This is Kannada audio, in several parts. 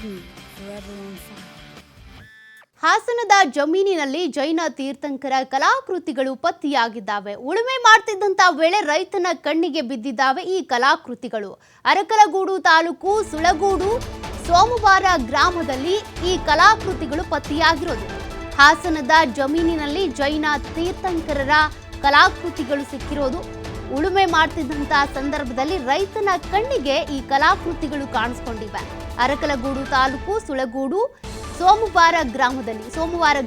me forever on fire. ಹಾಸನದ ಜಮೀನಿನಲ್ಲಿ ಜೈನ ತೀರ್ಥಂಕರ ಕಲಾಕೃತಿಗಳು ಪತ್ತೆಯಾಗಿದ್ದಾವೆ. ಉಳುಮೆ ಮಾಡ್ತಿದ್ದಂತ ವೇಳೆ ರೈತನ ಕಣ್ಣಿಗೆ ಬಿದ್ದಿದ್ದಾವೆ ಈ ಕಲಾಕೃತಿಗಳು. ಅರಕಲಗೂಡು ತಾಲೂಕು ಸುಳಗೂಡು ಸೋಮವಾರ ಗ್ರಾಮದಲ್ಲಿ ಈ ಕಲಾಕೃತಿಗಳು ಪತ್ತೆಯಾಗಿರೋದು. ಹಾಸನದ ಜಮೀನಿನಲ್ಲಿ ಜೈನ ತೀರ್ಥಂಕರರ ಕಲಾಕೃತಿಗಳು ಸಿಕ್ಕಿರೋದು. ಉಳುಮೆ ಮಾಡ್ತಿದ್ದಂತ ಸಂದರ್ಭದಲ್ಲಿ ರೈತನ ಕಣ್ಣಿಗೆ ಈ ಕಲಾಕೃತಿಗಳು ಕಾಣಿಸ್ಕೊಂಡಿವೆ. ಅರಕಲಗೂಡು ತಾಲೂಕು ಸುಳಗೂಡು ಸೋಮವಾರ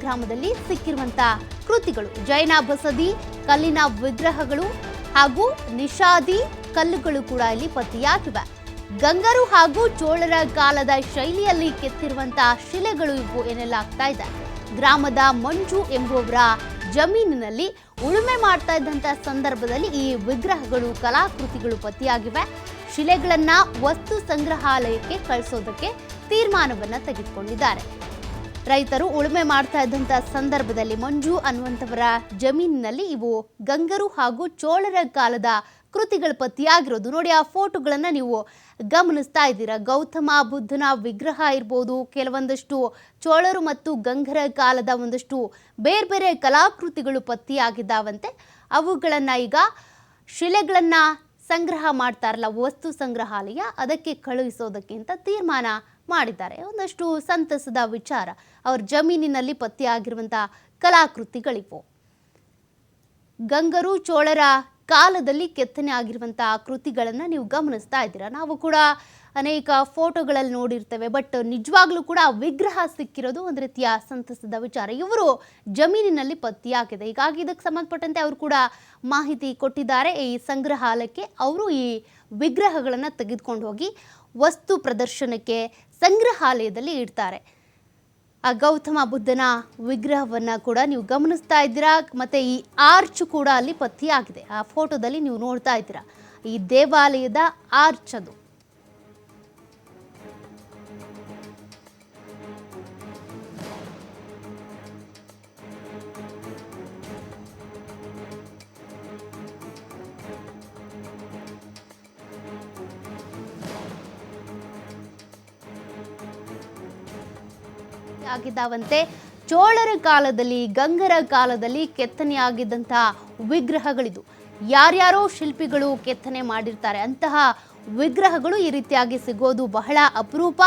ಗ್ರಾಮದಲ್ಲಿ ಸಿಕ್ಕಿರುವಂತಹ ಕೃತಿಗಳು ಜೈನ ಬಸದಿ ಕಲ್ಲಿನ ವಿಗ್ರಹಗಳು ಹಾಗೂ ನಿಷಾದಿ ಕಲ್ಲುಗಳು ಕೂಡ ಇಲ್ಲಿ ಪತ್ತೆಯಾಗಿವೆ. ಗಂಗರು ಹಾಗೂ ಚೋಳರ ಕಾಲದ ಶೈಲಿಯಲ್ಲಿ ಕೆತ್ತಿರುವಂತಹ ಶಿಲೆಗಳು ಇವು ಎನ್ನಲಾಗ್ತಾ ಇದೆ. ಗ್ರಾಮದ ಮಂಜು ಎಂಬುವವರ ಜಮೀನಿನಲ್ಲಿ ಉಳುಮೆ ಮಾಡ್ತಾ ಇದ್ದಂತ ಸಂದರ್ಭದಲ್ಲಿ ಈ ವಿಗ್ರಹಗಳು ಕಲಾಕೃತಿಗಳು ಪತ್ತೆಯಾಗಿವೆ. ಶಿಲೆಗಳನ್ನ ವಸ್ತು ಸಂಗ್ರಹಾಲಯಕ್ಕೆ ಕಳಿಸೋದಕ್ಕೆ ತೀರ್ಮಾನವನ್ನ ತೆಗೆದುಕೊಂಡಿದ್ದಾರೆ. ರೈತರು ಉಳುಮೆ ಮಾಡ್ತಾ ಇದ್ದಂತ ಸಂದರ್ಭದಲ್ಲಿ ಮಂಜು ಅನ್ನುವಂಥವರ ಜಮೀನಿನಲ್ಲಿ ಇವು ಗಂಗರು ಹಾಗೂ ಚೋಳರ ಕಾಲದ ಕೃತಿಗಳು ಪತ್ತೆಯಾಗಿರೋದು. ನೋಡಿ, ಆ ಫೋಟೋಗಳನ್ನ ನೀವು ಗಮನಿಸ್ತಾ ಇದ್ದೀರಾ. ಗೌತಮ ಬುದ್ಧನ ವಿಗ್ರಹ ಇರ್ಬೋದು, ಕೆಲವೊಂದಷ್ಟು ಚೋಳರು ಮತ್ತು ಗಂಗರ ಕಾಲದ ಒಂದಷ್ಟು ಬೇರೆ ಬೇರೆ ಕಲಾಕೃತಿಗಳು ಪತ್ತೆಯಾಗಿದ್ದಾವಂತೆ. ಅವುಗಳನ್ನ ಈಗ ಶಿಲೆಗಳನ್ನ ಸಂಗ್ರಹ ಮಾಡ್ತಾರಲ್ಲ ವಸ್ತು ಸಂಗ್ರಹಾಲಯ, ಅದಕ್ಕೆ ಕಳುಹಿಸೋದಕ್ಕೆ ಅಂತ ತೀರ್ಮಾನ ಮಾಡಿದ್ದಾರೆ. ಒಂದಷ್ಟು ಸಂತಸದ ವಿಚಾರ. ಅವ್ರ ಜಮೀನಿನಲ್ಲಿ ಪತ್ತೆಯಾಗಿರುವಂತಹ ಕಲಾಕೃತಿಗಳಿವು. ಗಂಗರು ಚೋಳರ ಕಾಲದಲ್ಲಿ ಕೆತ್ತನೆ ಆಗಿರುವಂತಹ ಕೃತಿಗಳನ್ನ ನೀವು ಗಮನಿಸ್ತಾ ಇದ್ದೀರಾ. ನಾವು ಕೂಡ ಅನೇಕ ಫೋಟೋಗಳಲ್ಲಿ ನೋಡಿರ್ತೇವೆ, ಬಟ್ ನಿಜವಾಗ್ಲೂ ಕೂಡ ವಿಗ್ರಹ ಸಿಕ್ಕಿರೋದು ಒಂದು ರೀತಿಯ ಸಂತಸದ ವಿಚಾರ. ಇವರು ಜಮೀನಿನಲ್ಲಿ ಪತ್ತೆಯಾಗಿದೆ. ಹೀಗಾಗಿ ಇದಕ್ಕೆ ಸಂಬಂಧಪಟ್ಟಂತೆ ಅವರು ಕೂಡ ಮಾಹಿತಿ ಕೊಟ್ಟಿದ್ದಾರೆ. ಈ ಸಂಗ್ರಹಾಲಯಕ್ಕೆ ಅವರು ಈ ವಿಗ್ರಹಗಳನ್ನು ತೆಗೆದುಕೊಂಡು ಹೋಗಿ ವಸ್ತು ಪ್ರದರ್ಶನಕ್ಕೆ ಸಂಗ್ರಹಾಲಯದಲ್ಲಿ ಇಡ್ತಾರೆ. ಆ ಗೌತಮ ಬುದ್ಧನ ವಿಗ್ರಹವನ್ನ ಕೂಡ ನೀವು ಗಮನಿಸ್ತಾ ಇದ್ದೀರಾ. ಮತ್ತೆ ಈ ಆರ್ಚ್ ಕೂಡ ಅಲ್ಲಿ ಪತ್ತೆಯಾಗಿದೆ. ಆ ಫೋಟೋದಲ್ಲಿ ನೀವು ನೋಡ್ತಾ ಇದ್ದೀರಾ, ಈ ದೇವಾಲಯದ ಆರ್ಚ್ ಅದು. ಆಗಿದ್ದಾವಂತೆ. ಚೋಳರ ಕಾಲದಲ್ಲಿ ಗಂಗರ ಕಾಲದಲ್ಲಿ ಕೆತ್ತನೆಯಾಗಿದ್ದಂತಹ ವಿಗ್ರಹಗಳಿದು. ಯಾರ್ಯಾರೋ ಶಿಲ್ಪಿಗಳು ಕೆತ್ತನೆ ಮಾಡಿರ್ತಾರೆ. ಅಂತಹ ವಿಗ್ರಹಗಳು ಈ ರೀತಿಯಾಗಿ ಸಿಗೋದು ಬಹಳ ಅಪರೂಪ.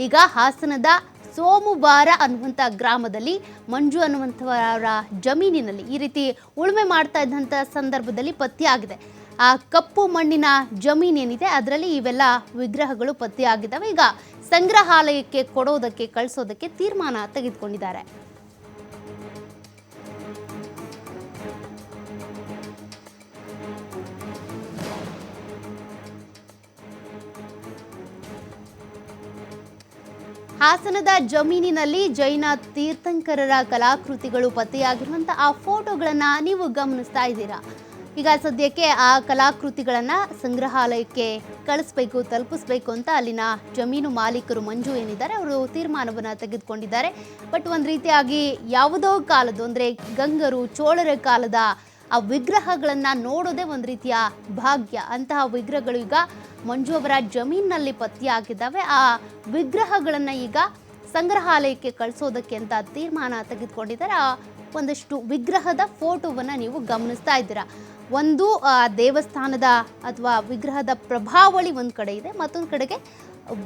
ಈಗ ಹಾಸನದ ಸೋಮವಾರ ಅನ್ನುವಂಥ ಗ್ರಾಮದಲ್ಲಿ ಮಂಜು ಅನ್ನುವಂಥವರ ಜಮೀನಿನಲ್ಲಿ ಈ ರೀತಿ ಉಳುಮೆ ಮಾಡ್ತಾ ಇದ್ದಂಥ ಸಂದರ್ಭದಲ್ಲಿ ಪತ್ತೆಯಾಗಿದೆ. ಆ ಕಪ್ಪು ಮಣ್ಣಿನ ಜಮೀನೇನಿದೆ ಅದರಲ್ಲಿ ಇವೆಲ್ಲ ವಿಗ್ರಹಗಳು ಪತ್ತೆಯಾಗಿದ್ದಾವೆ. ಈಗ ಸಂಗ್ರಹಾಲಯಕ್ಕೆ ಕೊಡೋದಕ್ಕೆ ಕಳಿಸೋದಕ್ಕೆ ತೀರ್ಮಾನ ತೆಗೆದುಕೊಂಡಿದ್ದಾರೆ. ಹಾಸನದ ಜಮೀನಿನಲ್ಲಿ ಜೈನ ತೀರ್ಥಂಕರರ ಕಲಾಕೃತಿಗಳು ಪತ್ತೆಯಾಗಿರುವಂಥ ಆ ಫೋಟೋಗಳನ್ನ ನೀವು ಗಮನಿಸ್ತಾ ಇದ್ದೀರಾ. ಈಗ ಸದ್ಯಕ್ಕೆ ಆ ಕಲಾಕೃತಿಗಳನ್ನು ಸಂಗ್ರಹಾಲಯಕ್ಕೆ ತಲುಪಿಸ್ಬೇಕು ಅಂತ ಅಲ್ಲಿನ ಜಮೀನು ಮಾಲೀಕರು ಮಂಜು ಏನಿದ್ದಾರೆ ಅವರು ತೀರ್ಮಾನವನ್ನು ತೆಗೆದುಕೊಂಡಿದ್ದಾರೆ. ಬಟ್ ಒಂದು ರೀತಿಯಾಗಿ ಯಾವುದೋ ಕಾಲದ್ದು ಅಂದರೆ ಗಂಗರು ಚೋಳರ ಕಾಲದ ಆ ವಿಗ್ರಹಗಳನ್ನು ನೋಡೋದೇ ಒಂದು ರೀತಿಯ ಭಾಗ್ಯ. ಅಂತಹ ವಿಗ್ರಹಗಳು ಈಗ ಮಂಜು ಅವರ ಜಮೀನಿನಲ್ಲಿ ಪತ್ತೆಯಾಗಿದ್ದಾವೆ. ಆ ವಿಗ್ರಹಗಳನ್ನು ಈಗ ಸಂಗ್ರಹಾಲಯಕ್ಕೆ ಕಳಿಸೋದಕ್ಕೆ ಅಂತ ತೀರ್ಮಾನ ತೆಗೆದುಕೊಂಡಿದ್ದಾರೆ. ಆ ಒಂದಷ್ಟು ವಿಗ್ರಹದ ಫೋಟೋವನ್ನು ನೀವು ಗಮನಿಸ್ತಾ ಇದ್ದೀರಾ. ಒಂದು ದೇವಸ್ಥಾನದ ಅಥವಾ ವಿಗ್ರಹದ ಪ್ರಭಾವಳಿ ಒಂದು ಕಡೆ ಇದೆ, ಮತ್ತೊಂದು ಕಡೆಗೆ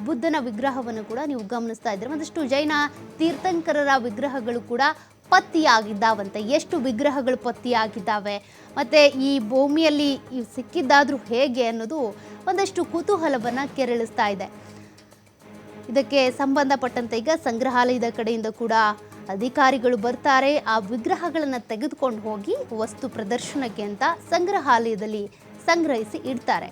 ಬುದ್ಧನ ವಿಗ್ರಹವನ್ನು ಕೂಡ ನೀವು ಗಮನಿಸ್ತಾ ಇದ್ದೀರಾ. ಒಂದಷ್ಟು ಜೈನ ತೀರ್ಥಂಕರರ ವಿಗ್ರಹಗಳು ಕೂಡ ಪತ್ತೆಯಾಗಿದ್ದಾವಂತೆ. ಎಷ್ಟು ವಿಗ್ರಹಗಳು ಪತ್ತೆಯಾಗಿದ್ದಾವೆ ಮತ್ತು ಈ ಭೂಮಿಯಲ್ಲಿ ಸಿಕ್ಕಿದ್ದಾದರೂ ಹೇಗೆ ಅನ್ನೋದು ಒಂದಷ್ಟು ಕುತೂಹಲವನ್ನು ಕೆರಳಿಸ್ತಾ ಇದೆ. ಇದಕ್ಕೆ ಸಂಬಂಧಪಟ್ಟಂತೆ ಈಗ ಸಂಗ್ರಹಾಲಯದ ಕಡೆಯಿಂದ ಕೂಡ ಅಧಿಕಾರಿಗಳು ಬರ್ತಾರೆ. ಆ ವಿಗ್ರಹಗಳನ್ನು ತೆಗೆದುಕೊಂಡು ಹೋಗಿ ವಸ್ತು ಪ್ರದರ್ಶನಕ್ಕೆ ಅಂತ ಸಂಗ್ರಹಾಲಯದಲ್ಲಿ ಸಂಗ್ರಹಿಸಿ ಇಡ್ತಾರೆ.